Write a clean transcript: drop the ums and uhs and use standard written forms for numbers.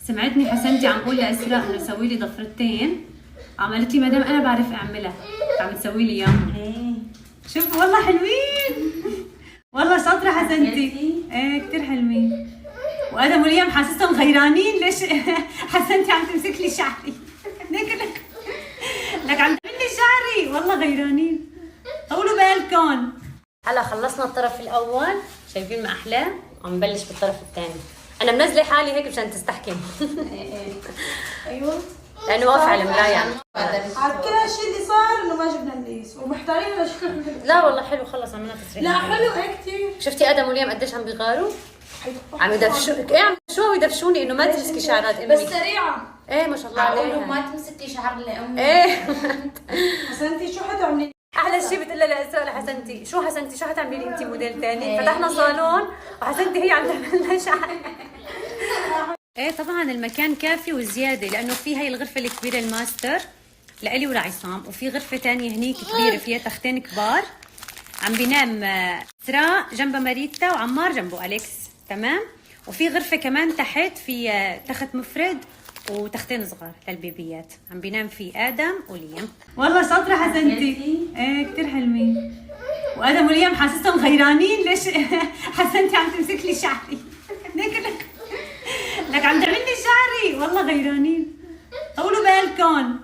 سمعتني حسنتي عم قول لاسراء انه سوي لي ضفرتين، عملت لي مدام انا بعرف اعملها، عم تسوي لي اياهم. ايه شوف والله حلوين والله شاطره حسنتي. ايه كثير حلوين. وادم وليام حاسسهم غيرانين ليش حسنتي عم تمسك لي شعري. لك عم تعمل لي شعري والله غيرانين. طولوا بالكم. هلا خلصنا الطرف الاول، شايفين ما احلاه؟ عم نبلش بالطرف الثاني. انا منزله حالي هيك مشان تستحكم. ايوه لانه واقفه على المرايه. عاد كل هالشيء اللي صار انه ما جبنا الليس ومحتارين على شكل. لا والله حلو، خلص عملنا تسريح. لا حلو ايه كثير. شفتي ادم وليام قديش عم بيغاروا؟ عم يدفشوا ايه، عم يدفشوا ويدفشوني انه ما تمسكي شعرات امي. بس سريعه. ايه ما شاء الله عليها. ما تمسكي شعر لامي. ايه حسنتي شو حتعملي؟ احلى شيء بتقول لها لاسراء لحسنتي، شو حسنتي شو حتعملي لي انت موديل ثاني؟ فتحنا صالون وحسنتي هي عم تعمل لنا شعر. ايه طبعا المكان كافي وزياده، لانه في هي الغرفه الكبيره الماستر لإلي ولعصام، وفي غرفه ثانيه هنيك كبيره فيها تختين كبار. عم بينام اسراء جنبها ماريتا وعمار جنبه اليكس، تمام؟ وفي غرفه كمان تحت في تخت مفرد وتختين صغار للبيبيات، عم بينام في ادم وليام. والله شاطره حسنتي. ايه كثير حلوين. وادم وليام حاسسهم غيرانين ليش حسنتي عم تمسك لي شعري. لك عم تعمل لي شعري والله غيرانين. طولوا بالكم.